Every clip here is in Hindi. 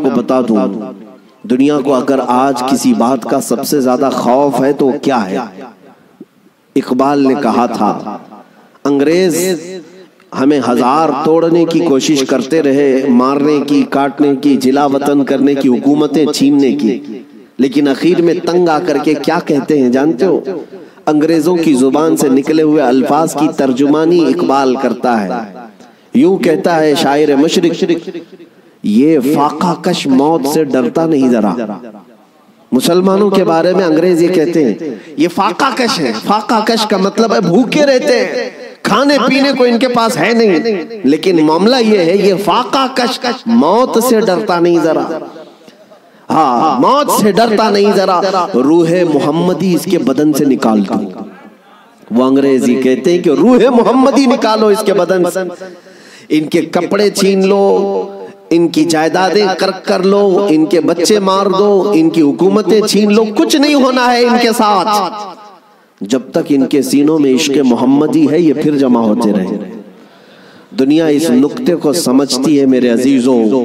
आपको बता दूं, दुनिया को अगर आज किसी बात का सबसे ज्यादा खौफ है तो क्या है? इकबाल ने कहा था, अंग्रेज हमें हजार तोड़ने की कोशिश करते रहे, मारने की, काटने की, जिला वतन करने की, हुकूमतें छीनने की, लेकिन आखिर में तंग आकर के क्या कहते हैं जानते हो? अंग्रेजों की जुबान से निकले हुए अल्फाज की तर्जुमानी इकबाल करता है। यूं कहता है शायर मुशरिक, ये फाका कश मौत से डरता नहीं जरा। मुसलमानों के बारे में अंग्रेज ये कहते हैं, ये फाका कश है। फाका कश का मतलब है भूखे रहते हैं, खाने पीने को इनके पास है नहीं, लेकिन मामला ये है, ये फाका कश मौत से डरता नहीं जरा। हाँ, मौत से डरता नहीं जरा, रूहे मोहम्मदी इसके बदन से निकाल दो। वो अंग्रेजी कहते हैं कि रूहे मोहम्मदी निकालो इसके बदन से, इनके कपड़े छीन लो, इनकी जायदादें कर्क कर लो, इनके बच्चे मार दो, इनकी हुकूमतें छीन लो, कुछ नहीं होना है इनके साथ जब तक इनके सीनों में इश्क मोहम्मदी है, ये फिर जमा होते रहे। दुनिया इस नुक्ते को समझती है मेरे अजीजों,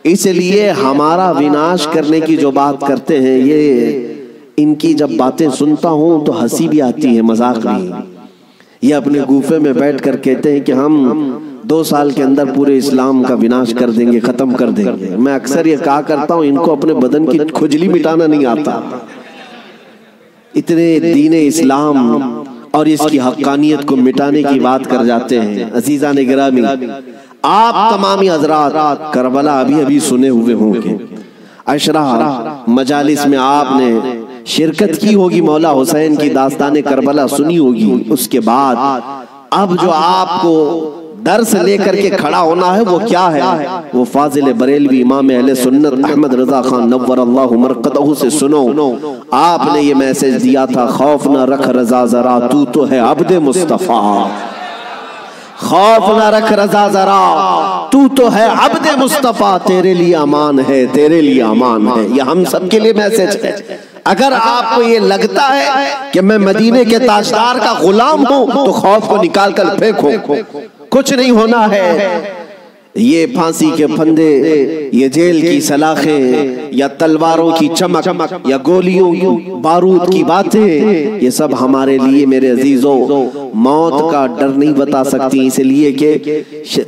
इसलिए हमारा विनाश करने की जो बात करते हैं, ये इनकी जब बातें सुनता हूं तो हंसी भी आती है, मजाक नहीं। ये अपने गुफे में बैठ कर कहते हैं कि हम 2 साल के अंदर पूरे इस्लाम का विनाश कर देंगे, खत्म कर देंगे। मैं अक्सर ये कहा करता हूं, इनको अपने बदन की खुजली मिटाना नहीं आता। इतने दीन इस्लाम और इसकी हक्कानियत को मिटाने की बात कर जाते हैं। अजीजा ने गिरामी, आप तमामी हजरात करबला अभी अभी सुने हुए होंगे, अशरा मजालिस में आपने शिरकत की होगी, मौला हुसैन की दास्तान करबला सुनी होगी। उसके बाद अब जो आपको दर्स लेकर के खड़ा होना है वो क्या है? वो फाजिल बरेलवी इमाम अहले सुन्नत अहमद रजा खान नव्वरल्लाहु मरकदहू से सुनो। आपने ये मैसेज दिया था, खौफ न रख रजा जरा, तू तो है अब्दे मुस्तफा। खौफ न रख रजा जरा, तू तो है अब्दे मुस्तफा, तेरे लिए अमान है, तेरे लिए अमान है। ये हम सबके लिए मैसेज है। अगर आपको ये लगता है कि मैं मदीने के ताजदार का गुलाम हूं तो खौफ को निकाल कर फेंको, कुछ नहीं होना है। ये फांसी के फंदे, ये जेल की सलाखें, या तलवारों की चमक, या गोलियों बारूद की बातें, ये सब हमारे लिए मेरे अजीजों मौत का डर नहीं बता सकती। इसलिए कि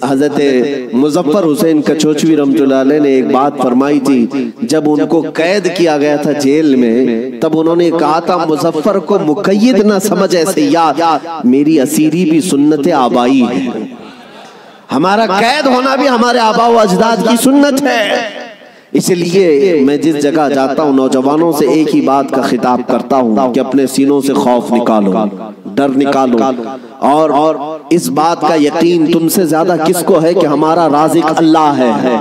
हजरत मुजफ्फर हुसैन कचोचवी रहमतुल्लाह अलैह ने एक बात फरमाई थी, जब उनको कैद किया गया था जेल में, तब उन्होंने कहा था, मुजफ्फर को मुकय्यद ना समझ ऐसे याद, मेरी असीरी भी सुन्नत आबाई है। हमारा कैद होना भी हमारे आबा व अजदाद की सुन्नत है। इसलिए मैं जिस जगह जाता हूँ नौजवानों से एक ही बात का खिताब करता हूँ कि अपने सीनों से खौफ निकालो, डर निकालो, और इस बात का यकीन तुमसे ज्यादा किसको है कि हमारा राज़िक अल्लाह है।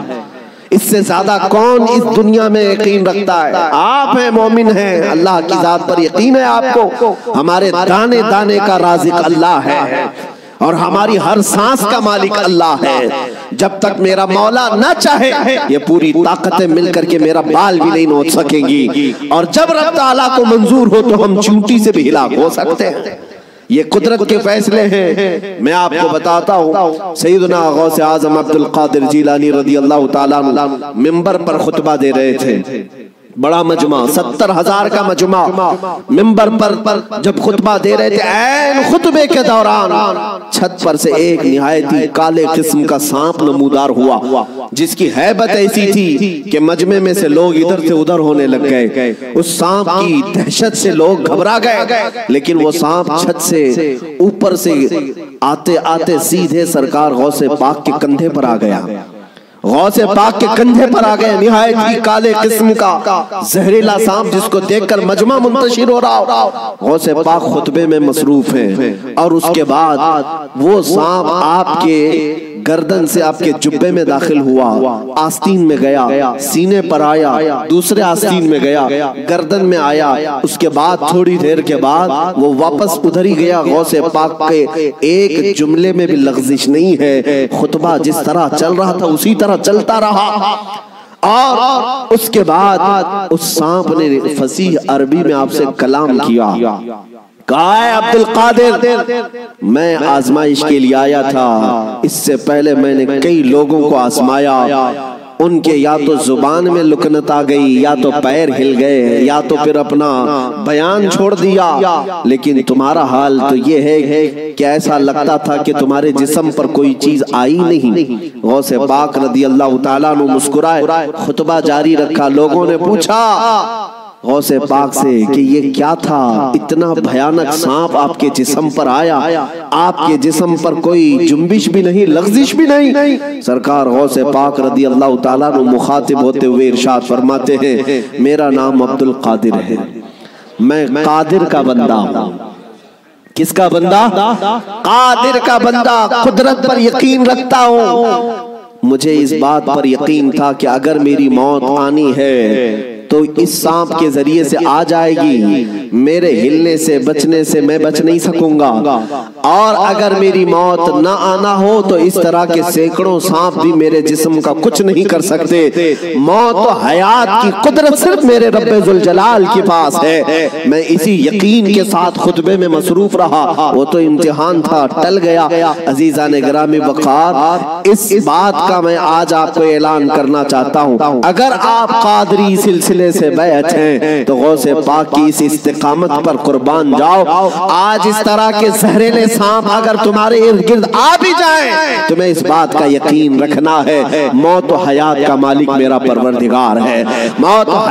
इससे ज्यादा कौन इस दुनिया में यकीन रखता है? आप हैं, मोमिन हैं, अल्लाह की जात पर यकीन है आपको। हमारे दाने दाने का राज़िक अल्लाह है और हमारी हर सांस का मालिक अल्लाह है। जब तक मेरा मौला ना चाहे, ये पूरी ताकतें मिलकर के मेरा बाल भी नहीं नोच सकेंगी, और जब रब ताला को मंजूर हो तो हम चींटी से भी हिलाक हो सकते हैं। ये कुदरत के फैसले हैं। मैं आपको बताता हूँ, सैयदना गौसे आजम अब्दुल कादिर जीलानी रज़ी अल्लाह ताला अन्हु मिंबर पर खुतबा दे रहे थे। बड़ा मजमा, 70,000 का मजमा मिंबर पर जब खुतबा दे रहे थे, ऐन खुतबे के दौरान छत पर से एक निहायत ही काले किस्म का सांप नमूदार हुआ, जिसकी हैबत ऐसी थी कि मजमे में से लोग इधर से उधर होने लग गए। उस सांप की दहशत से लोग घबरा गए, लेकिन वो सांप छत से ऊपर से आते आते सीधे सरकार गौसे पाक के कंधे पर आ गया। गौसे पाक के कंधे पर आ गए निहायत ही काले किस्म का जहरीला सांप, जिसको देखकर मजमा मुंतशिर हो रहा। गौसे पाक खुतबे में मसरूफ हैं, और उसके बाद वो सांप आपके गर्दन से आपके जुब्बे में दाखिल हुआ, आस्तीन में गया, सीने पर आया, दूसरे आस्तीन में गया, गर्दन में आया। उसके बाद थोड़ी देर के बाद वो वापस उधर ही गया। गौसे पाक के एक जुमले में भी लग़ज़िश नहीं है। खुतबा जिस तरह चल रहा था उसी तरह चलता रहा, और उसके बाद उस सांप ने फसीह अरबी में आपसे कलाम किया। कहा है, अब्दुल कादिर, मैं आजमाइश के लिए आया था, इससे पहले मैंने कई लोगों को आजमाया, उनके या तो जुबान में लुकनत आ गई, या तो पैर हिल गए, या तो फिर अपना बयान छोड़ दिया। लेकिन तुम्हारा हाल तो ये है कि ऐसा लगता था कि तुम्हारे जिस्म पर कोई चीज आई नहीं। गौसे पाक रदी अल्लाह ताला अन्हु मुस्कुराए, खुतबा जारी रखा। लोगों ने पूछा गौसे पाक से कि ये क्या था, इतना भयानक सांप आपके जिस्म पर आया, आपके जिस्म पर कोई जुम्बिश भी नहीं, लग़्ज़िश भी नहीं। सरकार गौसे पाक रदी अल्लाह ताला अन्हु मुखातिब होते हुए इरशाद फरमाते हैं, मेरा नाम अब्दुल कादिर है, मैं कादिर का बंदा हूँ। किसका बंदा? कादिर का बंदा। कुदरत पर यकीन रखता हूँ। मुझे इस बात पर यकीन था कि अगर मेरी मौत आनी है तो इस सांप के जरिए से आ जाएगी, मेरे हिलने से बचने से मैं बच नहीं सकूंगा। और अगर मेरी मौत न आना हो तो इस तरह के सैकड़ों सांप भी मेरे जिस्म का कुछ नहीं कर सकते। मौत तो हयात की कुदरत सिर्फ मेरे रब्बे जुल जलाल के पास है। मैं इसी यकीन के साथ खुतबे में मसरूफ रहा। वो तो इम्तिहान था, टल गया। अजीजा ने गिरामी वक़ार, इस बात का मैं आज आपको ऐलान करना चाहता हूँ, अगर आप कादरी सिलसिले से बैठ हैं तो गौसे पाक की इस इस्तिकामत पर कुर्बान जाओ। आज इस तरह के जहरीले सांप अगर तुम्हारे इर्द गिर्द आ भी जाएं, तुम्हें इस बात का यकीन रखना है, मौत और हयात का मालिक मेरा परवरदिगार है। मौत और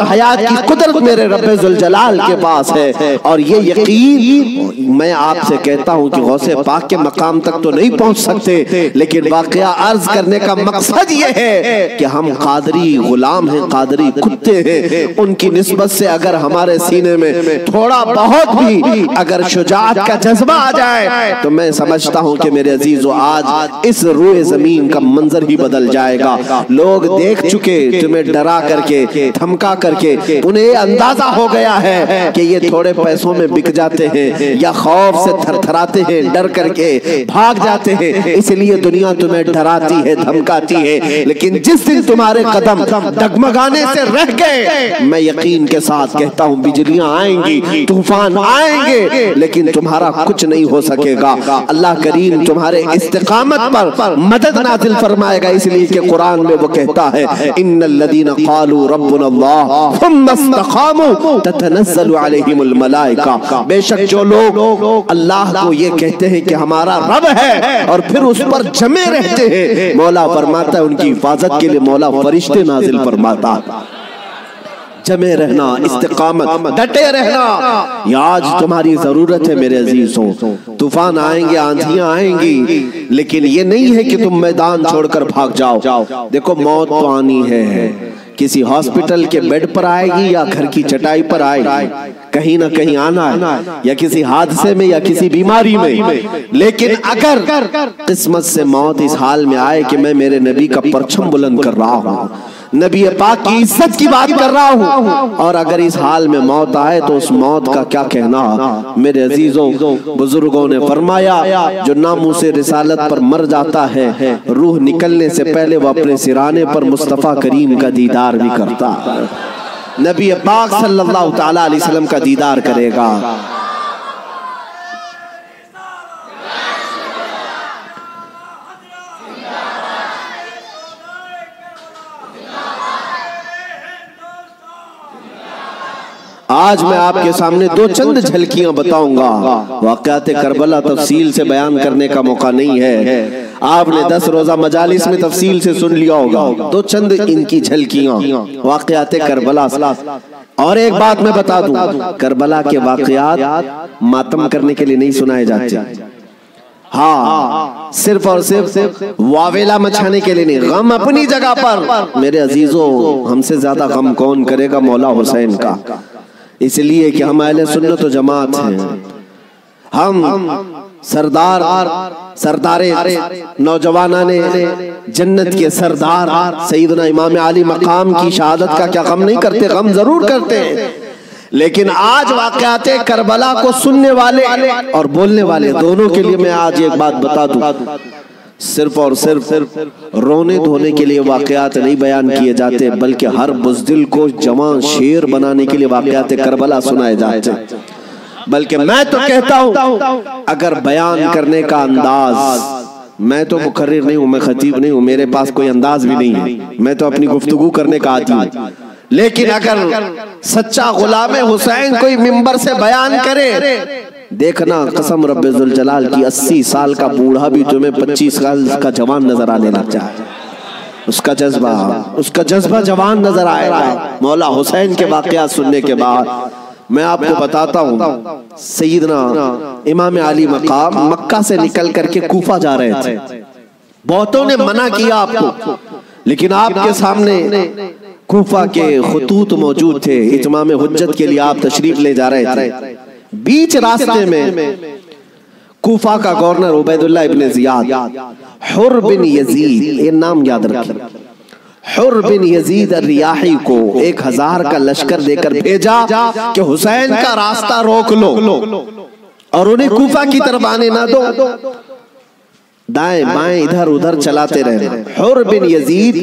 हयात की कुदरत मेरे रब्बे जुल जलाल के पास है। और ये यकीन मैं आपसे कहता हूँ कि गौसे पाक के मकाम तक तो नहीं पहुंच सकते, लेकिन वाकया अर्ज करने का मकसद ये है कि हम कादरी गुलाम हैं, कादरी कुत्ते हैं। उनकी निस्बत से अगर हमारे सीने में थोड़ा बहुत भी अगर शुजाअत का जज्बा आ जाए तो मैं समझता हूं कि मेरे अजीजो आज इस रूए जमीन का मंजर ही बदल जाएगा। लोग देख चुके तुम्हें डरा करके, धमका करके, उन्हें अंदाजा हो गया है कि ये थोड़े पैसों में बिक जाते हैं या खौफ से थरथराते हैं, डर करके भाग जाते हैं, इसलिए दुनिया तुम्हें डराती है, धमकाती है। लेकिन जिस दिन तुम्हारे कदम डगमगाने से रह गए, मैं यकीन के साथ कहता हूँ बिजलियां आएंगी, तूफान आएंगे, लेकिन तुम्हारा कुछ नहीं हो सकेगा। अल्लाह करीम तुम्हारे इस्तिकामत पर मदद नाजिल फरमाएगा। इसलिए कि कुरान में वो कहता है, इन्नल्लज़ीना क़ालू रब्बुनल्लाह सुम्मा इस्तक़ामू ततनज़्ज़लु अलैहिमुल मलाइका, बेशक जो लोग अल्लाह को ये कहते हैं कि हमारा रब है और फिर उस पर जमे रहते हैं, मौला फरमाता है उनकी हिफाजत के लिए मौला फरिश्ते नाजिल फरमाता। जमे रहना, इस्तिकामत, डटे रहना, ये आज तुम्हारी जरूरत है मेरे अजीजों। तूफान आएंगे, आंधियां आएंगी, लेकिन ये नहीं है कि तुम मैदान छोड़कर भाग जाओ। देखो मौत तो आनी है, किसी हॉस्पिटल के बेड पर आएगी या घर की चटाई पर आएगी, कहीं ना कहीं आना है, या किसी हादसे में या किसी बीमारी में। लेकिन अगर किस्मत से मौत इस हाल में आए कि मैं मेरे नबी का परचम बुलंद कर रहा हूँ, नबी पाक की इज्जत की बात कर रहा हूँ, और अगर इस हाल में मौत आए तो उस मौत का क्या कहना। मेरे अजीजों, बुजुर्गों ने फरमाया, जो नामूसे रिसालत पर मर जाता है, रूह निकलने से पहले वो अपने सिराने पर मुस्तफा करीम का दीदार भी करता है। नबी पाक सल्लल्लाहु तआला अलैहि वसल्लम का दीदार करेगा। आज मैं आपके सामने दो चंद झलकियां बताऊंगा। वाक़यात करबला तफसील से बयान करने का मौका नहीं है, आपने 10 रोजा मजालिस में तफसील से सुन लिया होगा। दो चंद इनकी झलकियां वाक़यात करबला। और एक बात मैं बता दूं, करबला के वाक़यात मातम करने के लिए नहीं सुनाए जाते, हाँ, सिर्फ और सिर्फ वावेला मचाने के लिए नहीं, गम अपनी जगह पर। मेरे अजीजों, हमसे ज्यादा गम कौन करेगा? मौला हुसैन का। इसलिए कि हम अहले सुन्नत व जमात हैं, हम सरदारे नौजवाना ने जन्नत के सरदार सईदना इमाम अली मकाम की शहादत का क्या गम नहीं करते? गम जरूर करते हैं। लेकिन आज वाक़यात करबला को सुनने वाले और बोलने वाले दोनों के लिए मैं आज एक बात बता दूं, सिर्फ और सिर्फ रोने धोने के लिए वाक़यात नहीं बयान किए जाते, बल्कि हर बुज़दिल को जवां शेर बनाने के लिए वाक़यात करबला सुनाए जाते। बल्कि मैं तो कहता हूं, अगर बयान करने का अंदाज मैं तो मुकर्रिर नहीं हूँ, मैं खतीब नहीं हूँ, मेरे पास कोई अंदाज भी नहीं है, मैं तो अपनी गुफ्तगू करने का आदी हूँ। लेकिन अगर सच्चा गुलाम हुसैन कोई मिंबर से बयान करे, देखना कसम रब्बे जुल जलाल की 80 साल का बूढ़ा भी तुम्हें 25 साल का जवान नजर आने लग जाए। उसका जज्बा जवान नजर आएगा। मौला हुसैन के वाकयात सुनने के बाद मैं आपको बताता हूँ, सैयदना इमाम अली मकाम मक्का से निकल करके कूफा जा रहे थे। बहुतों ने मना किया आपको, लेकिन आपके सामने कूफा के खुतूत मौजूद थे। इत्माम हुज्जत के लिए आप तशरीफ ले जा रहे थे। बीच रास्ते में कूफा का गवर्नर उबैदुल्लाह इब्न जियाद, हुर बिन यजीद, ये नाम याद रखें, हुर बिन यजीद रियाही को 1000 का लश्कर देकर भेजा कि हुसैन का रास्ता रोक लो और उन्हें कूफा की तरफ आने ना दो। दाएं बाएं इधर उधर चलाते रहे। हुर बिन यजीद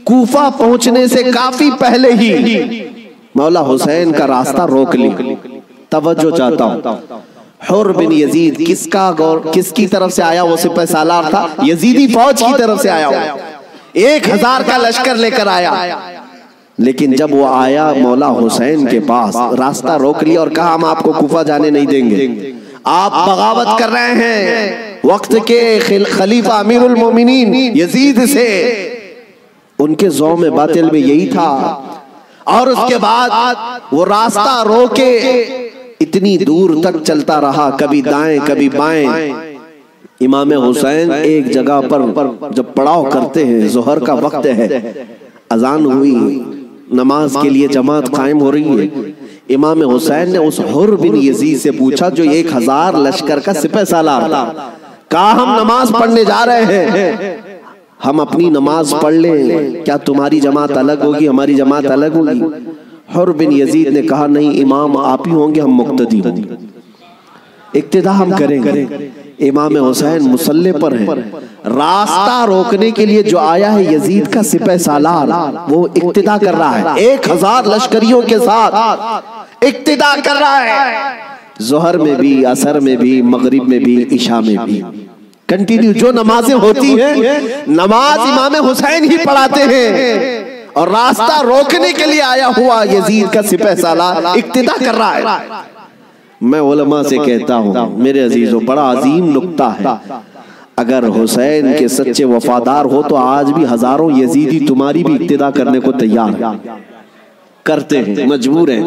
कूफा पहुंचने से काफी पहले ही मौला हुसैन का रास्ता रोक ली। तवज्जो चाहता हूं, हुर बिन यजीद किसकी तरफ से आया? वो सिपह सालार था, यजीदी फौज की तरफ से आया। 1000 का लश्कर लेकर आया। लेकिन जब वो आया मौला हुसैन के पास, रास्ता रोक लिया और कहा हम आपको कूफा जाने नहीं देंगे, आप बगावत कर रहे हैं वक्त के खलीफा अमीरुल मोमिनीन यजीद से। उनके ज़ौम बातिल में यही था। और उसके बाद वो रास्ता रोके इतनी दूर तक चलता रहा, कभी दाएं कभी बाएं। इमाम हुसैन एक जगह पर जब पड़ाव करते हैं, जोहर का वक्त है, अजान हुई, नमाज के लिए जमात कायम हो रही है। इमाम हुसैन ने उस हुर बिन यजीद से पूछा जो 1000 लश्कर का सिपह सालार था, कहा हम नमाज पढ़ने जा रहे हैं, हम अपनी नमाज पढ़ लें, क्या तुम्हारी जमात अलग होगी, हमारी जमात अलग होगी? हुर बिन यजीद ने कहा नहीं, इमाम आप ही होंगे, हम मुक्तदी होंगे, इक्तिदा हम करेंगे। इमाम हुसैन मुसल्ले पर है, रास्ता रोकने के लिए जो आया है यजीद का सिपह सालार, वो इक्तिदा कर रहा है, 1000 लश्करियों के साथ इक्तिदा कर रहा है। जोहर में भी, असर में भी, मगरिब में भी, इशा में भी कंटिन्यू जो नमाजें होती हैं, नमाज इमाम हुसैन ही पढ़ाते हैं। और रास्ता रोकने के लिए आया हुआ यजीद का सिपह सालार इक्तिदा कर रहा है। मैं उलमा से कहता हूं मेरे अजीजों, बड़ा अजीम नुक्ता है, अगर हुसैन के सच्चे वफादार हो तो आज भी हजारों यजीदी तुम्हारी भी इक्तिदा करने को तैयार करते हैं, मजबूर हैं।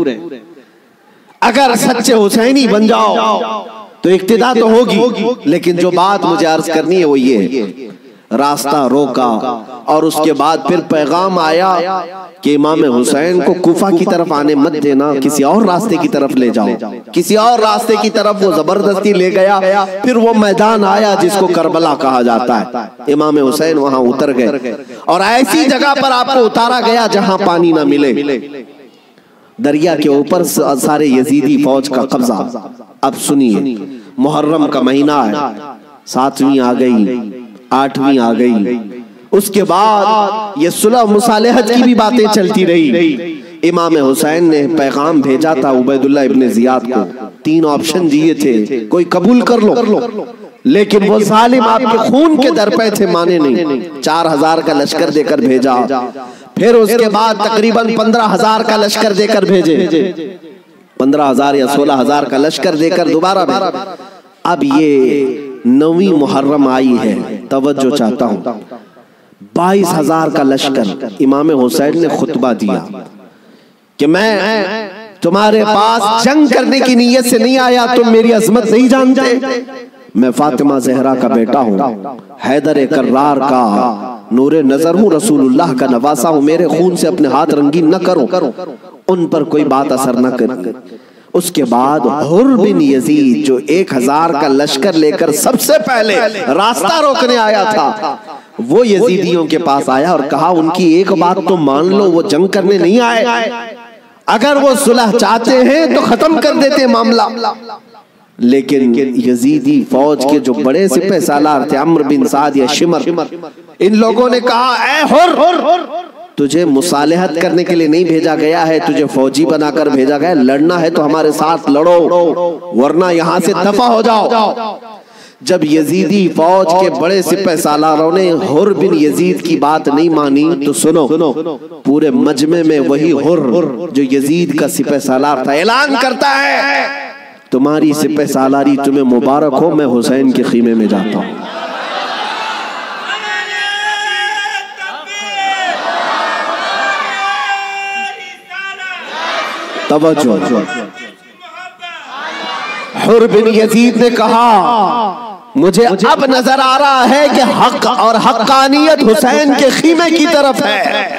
अगर सच्चे हुसैनी बन जाओ तो इक्तिदा तो होगी, लेकिन जो बात मुझे अर्ज करनी है वो ये है, रास्ता रोका और उसके बाद फिर पैगाम आया कि इमाम हुसैन को कूफा की तरफ आने मत देना, किसी और रास्ते की तरफ ले जाओ। किसी और रास्ते की तरफ वो जबरदस्ती ले गया। फिर वो मैदान आया जिसको करबला कहा जाता है, इमाम हुसैन वहां उतर गए और ऐसी जगह पर आपको उतारा गया जहां पानी ना मिले। दरिया के ऊपर सारे यजीदी फौज का कब्जा। अब सुनिए, मुहर्रम का महीना है, 7वीं आ गई, 8वीं आ गई, उसके बाद ये सुलह मुसालहत की भी बातें चलती रही। इमाम हुसैन ने पैगाम भेजा था उबैदुल्लाह इब्न जियाद को, 3 ऑप्शन दिए थे, कोई कबूल कर लो, लेकिन वो जालिम आपके खून के दर पे थे, माने नहीं। 4000 का लश्कर देकर भेजा, फिर उसके बाद तकरीबन 15000 का लश्कर देकर भेजे, 15000 या 16000 का लश्कर देकर दोबारा भेजा। अब ये 9वीं मुहर्रम आई है, तवज्जो चाहता हूं, 22000 का लश्कर। इमाम हुसैन ने खुतबा दिया कि मैं तुम्हारे पास जंग करने की नीयत से नहीं आया, तुम मेरी अजमत नहीं जानते, मैं फातिमा ज़हरा का बेटा हूँ, हैदर कर्रार का नूरे नजर हूँ, रसूलुल्लाह का नवासा हूँ, मेरे खून से अपने हाथ रंगीन न करो, उन पर कोई बात असर न करे। उसके बाद हुर बिन यजीद जो 1000 का लश्कर लेकर सबसे पहले रास्ता रोकने आया था, वो यजीदियों के पास आया और कहा उनकी एक बात तो मान लो, वो जंग करने नहीं आए, अगर वो सुलह चाहते हैं तो खत्म कर देते मामला। लेकिन यजीदी फौज के जो बड़े सिपह सालार थे, अम्र बिन साद या शिमर, इन लोगों ने कहा ऐ हुर, तुझे मुसालहत करने के लिए नहीं भेजा गया है, तुझे फौजी बनाकर भेजा गया, लड़ना है तो हमारे साथ लड़ो, वरना यहां से दफा हो जाओ। जब यजीदी फौज के बड़े सिपह सालारों ने हुर बिन यजीद की बात नहीं मानी तो सुनो, पूरे मजमे में वही हुर जो यजीद का सिपह सालार था ऐलान करता है, तुम्हारी सिपह सालारी तुम्हें मुबारक हो, मैं हुसैन के खीमे में जाता हूं। तवज्जो, हुर बिन यजीद ने कहा, मुझे अब नजर आ रहा है कि हक और हक्कानियत हुसैन के खीमे की तरफ है,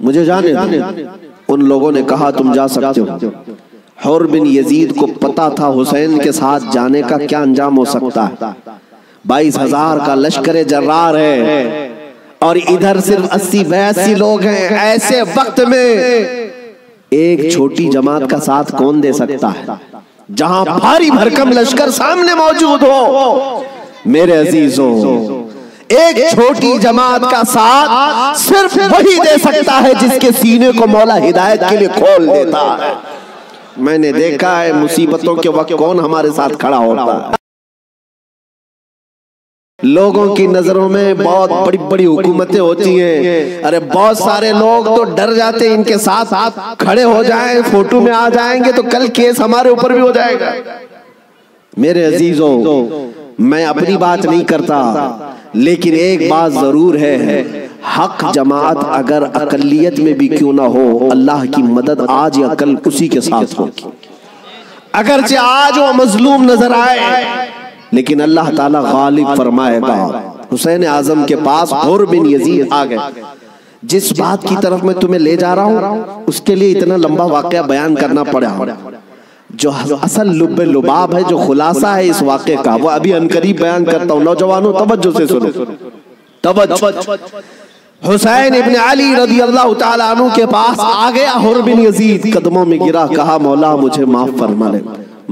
मुझे जाने दो। उन लोगों ने कहा तुम जा सकते हो। हुर बिन यजीद को पता था हुसैन के साथ जाने का क्या अंजाम हो सकता है। 22,000 का लश्कर जर्रार है और इधर सिर्फ 80-82 लोग हैं। ऐसे वक्त में एक छोटी जमात का साथ कौन दे सकता है, जहां भारी भरकम लश्कर सामने मौजूद हो। मेरे अजीजों, एक छोटी जमात का साथ सिर्फ वही दे सकता है जिसके सीने को मौला हिदायत के लिए खोल देता है। मैंने देखा है मुसीबतों के वक्त कौन हमारे साथ खड़ा होता है। लोगों की नजरों में बहुत बड़ी बड़ी हुकूमतें होती हैं, अरे बहुत सारे लोग तो डर जाते हैं इनके साथ खड़े हो जाएं, फोटो में आ जाएंगे तो कल केस हमारे ऊपर भी हो जाएगा। मेरे अजीजों, मैं अपनी बात नहीं करता, लेकिन एक बात जरूर है, हक जमात अगर अकलियत में भी क्यों ना हो, अल्लाह की मदद आज या कल उसी के साथ होगी। अगरचे आज वो मजलूम नजर आए, लेकिन अल्लाह ताला गालिब फरमाएगा। हुसैन आजम के पास हुर बिन यजीद आ गए। जिस बात की तरफ मैं तुम्हें ले जा रहा हूं, उसके लिए इतना लंबा वाकया बयान करना पड़ा। जो असल लुब्बे लुबाब है, जो खुलासा है इस वाक़े का, वो अभी अनकरीब बयान करता हूं। नौजवानों तवज्जो से सुनो, तवज्जो। हुसैन इब्न अली रज़ियल्लाहु ताला अन्हु के पास आ गया हुर बिन यजीद, कदमों में गिरा, कहा मौला मुझे माफ फरमा ले,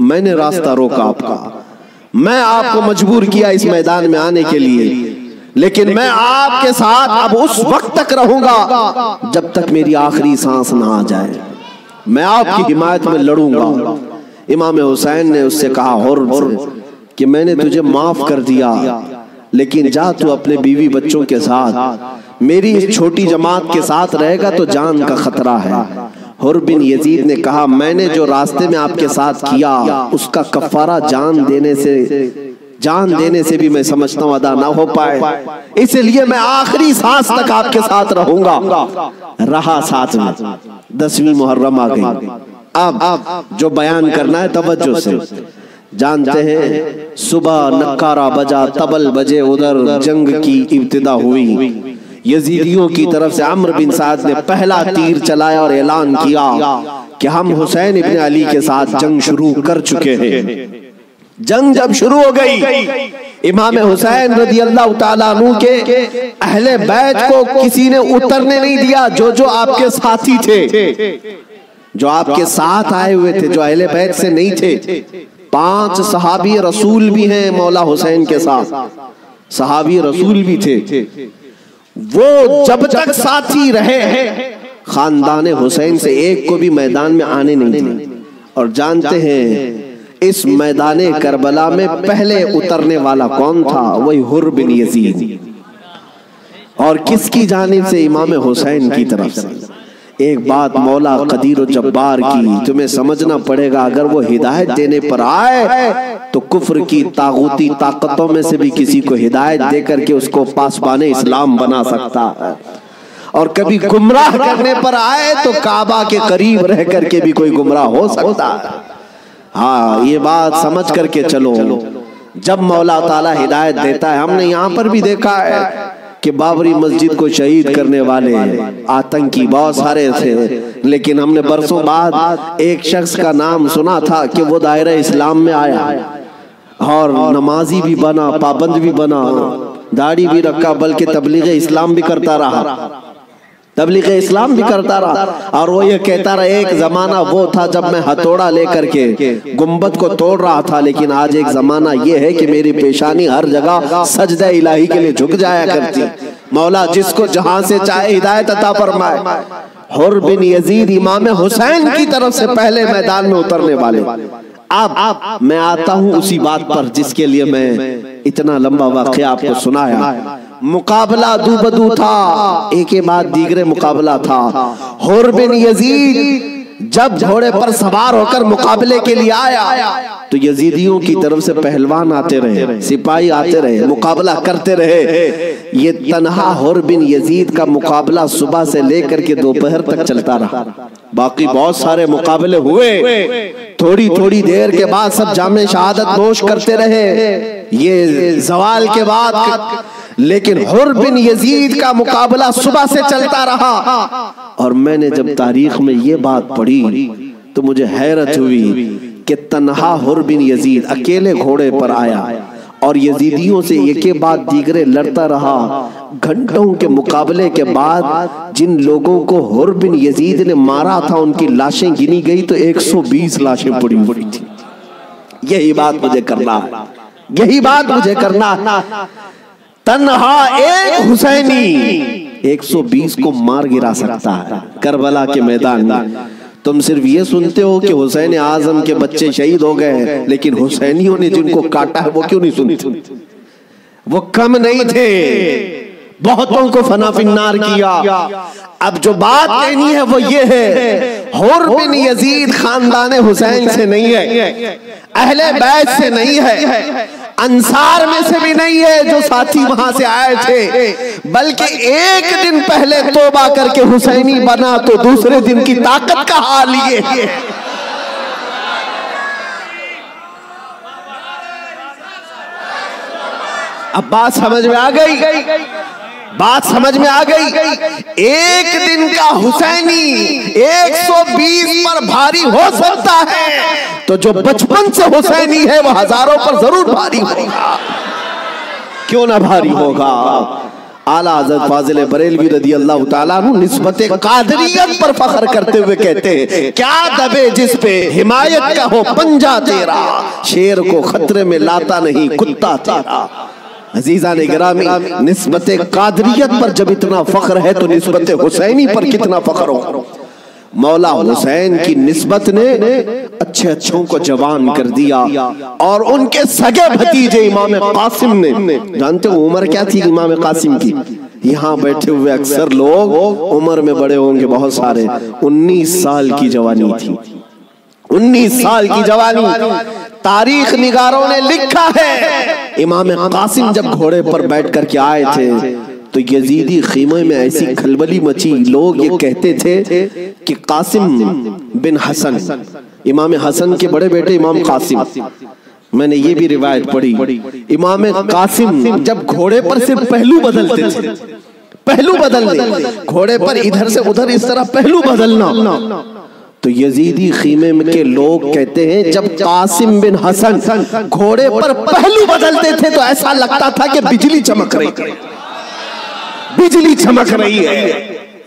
मैंने रास्ता रोका आपका, मैं आपको मजबूर किया इस मैदान में आने के लिए, लेकिन मैं आपके साथ अब उस वक्त तक रहूंगा जब तक मेरी आखिरी सांस ना आ जाए। मैं आपकी हिमायत में लड़ूंगा। इमाम हुसैन ने उससे कहा हुर कि मैंने तुझे माफ कर दिया, लेकिन जा तू अपने बीवी बच्चों के साथ, मेरी इस छोटी जमात के साथ रहेगा तो जान का खतरा है। हुर बिन यजीद ने कहा, मैंने जो रास्ते में आपके साथ किया उसका कफारा जान देने से भी मैं समझता हूं अदा ना हो पाए, इसलिए मैं आखिरी सांस तक आपके साथ रहूंगा। रहा साथ में। 10वीं मुहर्रम आ गई। अब जो बयान करना है तवज्जो से, जानते हैं सुबह नक्कारा बजा, तबल बजे, उधर जंग की इब्तिदा हुई। यजीदियों की तरफ से अम्र बिन साद ने पहला तीर चलाया और ऐलान किया कि हम हुसैन इब्न अली के साथ जंग शुरू कर चुके हैं। जंग जब शुरू हो गई, इमाम हुसैन रज़ियल्लाहु ताला अन्हु के अहले बैत को किसी ने उतरने नहीं दिया। जो जो आपके साथी थे, जो आपके साथ आए हुए थे, जो अहले बैत से नहीं थे, 5 सहाबी रसूल भी हैं मौला हुसैन के साथ, सहाबी रसूल भी थे, वो जब तक साथी रहे खानदान हुसैन से एक को भी मैदान में आने नहीं दिए। और जानते हैं इस मैदान करबला में पहले उतरने वाला कौन था? वही हुर बिन यजीद। और किसकी जानिब से? इमाम हुसैन की तरफ से। एक बात मौला कदीर जब्बार की तुम्हें समझना पड़ेगा, अगर वो हिदायत देने पर आए तो कुफ्र की तागूती ताकतों में से भी किसी को हिदायत देकर के उसको पासबाने इस्लाम बना सकता है, और कभी गुमराह करने पर आए तो काबा के करीब रह करके भी कोई गुमराह हो सकता है। हाँ, ये बात समझ करके चलो। जब मौला ताला हिदायत देता है, हमने यहाँ पर भी देखा है कि बाबरी मस्जिद को शहीद करने वाले आतंकी बहुत सारे थे, लेकिन हमने बरसों बाद एक शख्स का नाम सुना था कि वो दायरा इस्लाम में आया और नमाजी भी बना, पाबंद भी बना, दाढ़ी भी रखा, बल्कि तबलीग इस्लाम भी करता रहा, तबलीग इस्लाम भी करता रहा। और वो ये कहता रहा, एक जमाना वो था जब मैं हथौड़ा लेकर के गुंबद को तोड़ रहा था, लेकिन आज एक जमाना ये है कि मेरी पेशानी हर जगह सजदा इलाही के लिए झुक जाया करती। मौला जिसको जहां से चाहे हिदायत अता फरमाए। हुर बिन यजीद इमाम हुसैन की तरफ से पहले मैदान में उतरने वाले। अब मैं आता हूं उसी बात पर जिसके लिए मैं इतना लंबा वाक़या आपको सुनाया। मुकाबला दू बदू था, एक के बाद दीगरे मुकाबला था। हुर बिन यजीद जब घोड़े पर सवार होकर मुकाबले के लिए आया तो यजीदियों की तरफ से पहलवान आते रहे, सिपाही आते रहे, मुकाबला करते रहे। ये तन्हा हुर बिन यजीद का मुकाबला सुबह से लेकर के दोपहर तक चलता रहा। बाकी बहुत सारे मुकाबले हुए, थोड़ी थोड़ी देर के बाद सब जामे शहादत नोश करते रहे, ये जवाल के बाद। लेकिन हुर बिन यजीद का मुकाबला सुबह से चलता रहा। और मैंने जब तारीख में ये बात पढ़ी तो मुझे हैरत हुई कि तन्हा हुर बिन यजीद अकेले घोड़े पर आया और यजीदियों से एक के बाद दीगरे लड़ता रहा। घंटों के मुकाबले के बाद जिन लोगों को हुर बिन यजीद ने मारा था उनकी लाशें गिनी गई तो 120 लाशें पड़ी हुई थी। यही बात मुझे करना है, यही बात मुझे करना है। तन्हा एक हुसैनी 120 को मार गिरा सकता है करबला के मैदान में। तुम सिर्फ ये सुनते हो कि हुसैन आजम के बच्चे शहीद हो गए, लेकिन हुसैनियों ने जिनको काटा है वो क्यों नहीं सुनते? वो कम नहीं थे, बहुतों को फना फिन्नार किया। अब जो बात कहनी है वो ये है, हुर बिन यजीद खानदान हुसैन से नहीं है, अहले बैत से नहीं है, अंसार में से भी नहीं है जो साथी वहां से आए थे, बल्कि एक दिन पहले तौबा करके हुसैनी बना तो दूसरे दिन की ताकत का हाल ये है। अब बात समझ में आ गई, बात समझ में आ गई। एक दिन का हुसैनी 120 पर भारी हो सकता है, तो जो बचपन से हुसैनी है वो हजारों पर जरूर भारी होगा। क्यों ना भारी होगा? आला हज़रत फाज़िल बरेलवी रज़ी अल्लाह ताला अन्हु निस्बत कादरियत पर फख्र करते हुए कहते हैं, क्या दबे जिस पे हिमायत का हो पंजा तेरा, शेर को खतरे में लाता नहीं कुत्ता तेरा। अजीज़ान गिरामी, निस्बत कादरियत पर जब इतना फख्र है तो निस्बत हुसैनी पर कितना फख्र हो। मौला हुसैन की निस्बत ने अच्छे अच्छों को जवान कर दिया। और उनके सगे भतीजे इमाम कासिम ने, जानते हो उम्र क्या थी इमाम कासिम की? यहाँ बैठे हुए अक्सर लोग उम्र में बड़े होंगे बहुत सारे, 19 साल की जवानी थी। 19 साल की जवानी। तारीख निगारों ने लिखा है इमाम कासिम जब घोड़े पर बैठ कर के आए थे तो यजीदी खीमे में ऐसी खलबली मची। लोग ये कहते थे कि कासिम बिन हसन, इमाम हसन के बड़े बेटे इमाम कासिम। मैंने ये भी रिवायत पढ़ी, इमाम कासिम जब घोड़े पर सिर्फ पहलू बदलते थे, पहलू बदलने, घोड़े पर इधर से उधर इस तरह पहलू बदलना, तो यजीदी खीमे में के लोग कहते हैं जब कासिम बिन हसन घोड़े पर पहलू बदलते थे तो ऐसा लगता था कि बिजली चमक रही है, बिजली चमक रही है।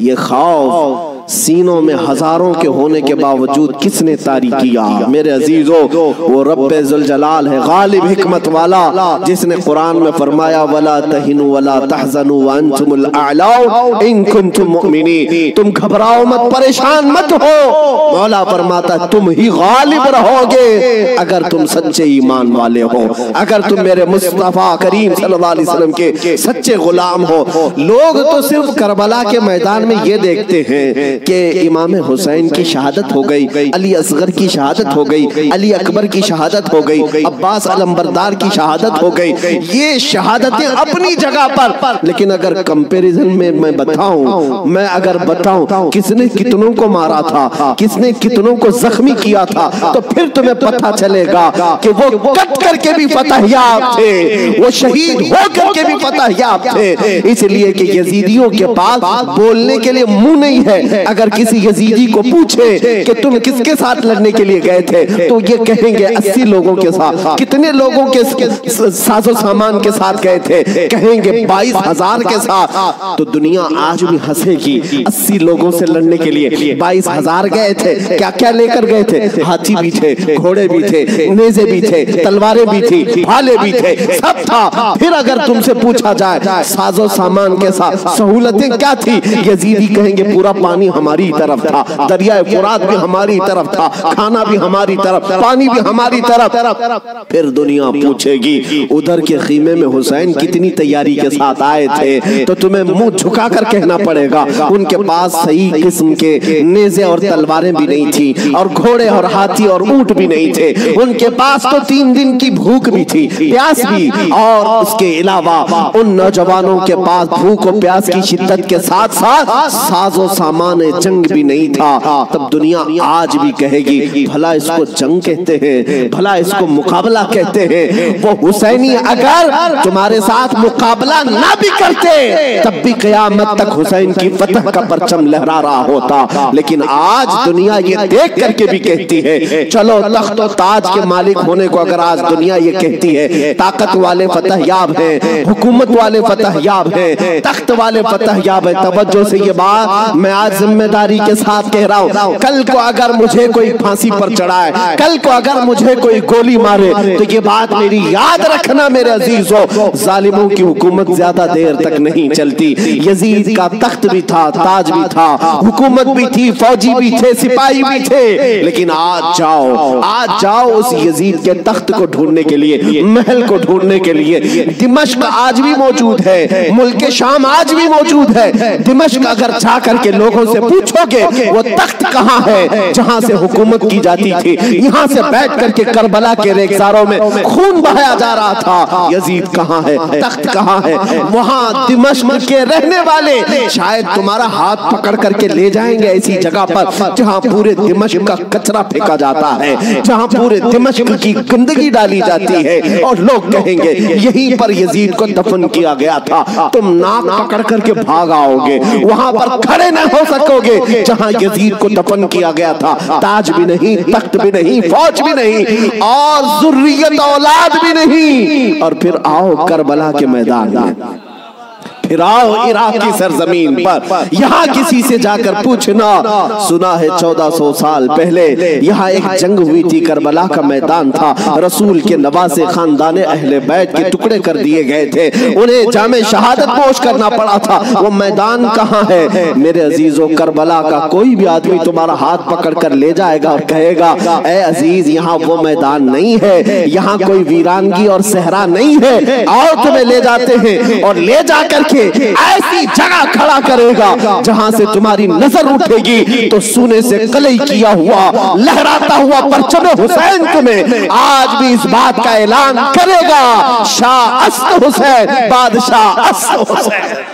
ये खौफ सीनों में हजारों के होने के बावजूद किसने तारी किया? मेरे अजीजों, वो रब्बे जुल जलाल है, गालिब हिकमत वाला, जिसने कुरान में फरमाया वला तहिनु वला तहज़नु व अंतुमुल अअलाउ इन कुंतुम मुमिनीन, तुम घबराओ मत, परेशान मत हो। मौला फरमाता तुम ही गालिब रहोगे अगर तुम सच्चे ईमान वाले हो, अगर तुम मेरे मुस्तफा करीम सल्लल्लाहु अलैहि वसल्लम के सच्चे गुलाम हो। लोग तो सिर्फ करबला के मैदान में ये देखते हैं कि इमाम हुसैन की शहादत हो गई, अली असगर की शहादत हो गई, अली अकबर की शहादत हो गई, अब्बास अलंबरदार की शहादत हो गई। ये शहादतें अपनी जगह पर, लेकिन अगर कंपैरिजन में मैं बताऊं, मैं अगर बताऊं किसने कितनों को मारा था, किसने कितनों को जख्मी किया था, तो फिर तुम्हें पता चलेगा कि वो कट करके भी फतहयाब थे, वो शहीद हो करके भी फतहयाब थे। इसलिए कि यजीदियों के पास बोलने के लिए मुंह नहीं है। अगर किसी यजीदी को पूछे कि तुम किसके साथ लड़ने के लिए गए थे, तो ये कहेंगे 80 लोगों के साथ। कितने लोगों के साजो सामान के साथ गए थे? कहेंगे 22,000 के साथ। तो दुनिया आज भी हंसेगी, 80 लोगों से लड़ने के लिए 22,000 गए थे। क्या क्या लेकर गए थे? हाथी भी थे, घोड़े भी थे, नेज़े भी थे, तलवारें भी थी, भाले भी थे, सब था। फिर अगर तुमसे पूछा जाए साजो सामान के साथ सहूलतें क्या थी, यजीदी कहेंगे पूरा पानी हमारी तरफ था, दरियाए फुरात भी हमारी तरफ था, खाना भी हमारी तरफ, पानी भी हमारी तरफ। फिर दुनिया पूछेगी उधर के खीमे में हुसैन कितनी तैयारी के साथ आए थे, तो तुम्हें मुंह झुकाकर कहना पड़ेगा उनके पास सही किस्म के नेज़े और तलवारें भी नहीं थी, और घोड़े और हाथी और ऊंट भी नहीं थे। उनके पास तो 3 दिन की भूख भी थी, प्यास भी, और उसके अलावा उन नौजवानों के पास भूख और प्यास की शिद्दत के साथ साथ साजो सामान जंग भी नहीं था। तब दुनिया आज भी कहेगी भला इसको जंग कहते हैं, भला इसको मुकाबला कहते हैं। वो हुसैनी अगर तुम्हारे साथ मुकाबला ना भी करते तब भी क़यामत तक हुसैन की फतह का परचम लहरा रहा होता। लेकिन आज दुनिया ये देख करके भी कहती है, चलो तख्त और ताज के मालिक होने को अगर आज दुनिया ये कहती है, ताकत वाले फतह याब हैं, हुकूमत वाले फतह याब हैं, तख्त वाले फतह याब हैं। तवज्जो से ये बात मैं आज जिम्मेदारी के साथ कह रहा हूँ, कल को अगर मुझे कोई फांसी पर चढ़ाए, कल को अगर मुझे कोई गोली मारे, तो ये बात मेरी याद रखना मेरे अजीजों, जालिमों की हुकूमत ज्यादा देर तक नहीं चलती। यजीद का तख्त भी था, ताज भी था, हुकूमत भी थी, फौजी भी थे, सिपाही भी थे, लेकिन आज जाओ उस यजीद के तख्त को ढूंढने के लिए, महल को ढूंढने के लिए। दिमश्क आज भी मौजूद है, मुल्क शाम आज भी मौजूद है। दिमश्क अगर जा करके लोगों से पूछोगे वो तख्त कहाँ है जहां से हुकूमत की जाती थी, यहाँ से बैठ करके करबला के रेगिस्तानों में खून बहाया जा रहा था, यजीद कहाँ है, तख्त कहाँ है? वहां दिमश्क के रहने वाले शायद तुम्हारा हाथ पकड़ करके ले जाएंगे ऐसी जगह पर जहां पूरे दिमश्क का कचरा फेंका जाता है, जहां पूरे दिमश्क की गंदगी डाली जाती है, और लोग कहेंगे यहीं पर यजीद को दफन किया गया था। तुम नाक पकड़ करके भाग आओगे, वहां पर खड़े न हो सकोगे जहां यजीद को दफन किया गया था। ताज भी नहीं, तख्त भी नहीं, फौज भी नहीं, और जुर्रियत औलाद भी नहीं। और फिर आओ करबला के मैदान में, फिर आओ इराक की सरजमीन पर, यहाँ किसी से जाकर पूछना, सुना है 1400 साल पहले यहाँ एक जंग हुई थी, करबला का मैदान था, रसूल के नवासे खानदान अहले बैत के टुकड़े कर दिए गए थे, उन्हें जामे शहादत पोश करना पड़ा था। वो मैदान कहाँ है? मेरे अजीजों, करबला का कोई भी आदमी तुम्हारा हाथ पकड़ कर ले जाएगा और कहेगा ए अजीज यहाँ वो मैदान नहीं है, यहाँ कोई वीरानगी और सहरा नहीं है, आओ तुम्हें ले जाते हैं, और ले जाकर ऐसी जगह खड़ा करेगा जहां से तुम्हारी नजर उठेगी तो सोने से कलई किया हुआ लहराता हुआ परचम हुसैन तुम्हें आज भी इस बात का ऐलान करेगा, शाह अस्त हुसैन, बादशाह अस्त हुसैन।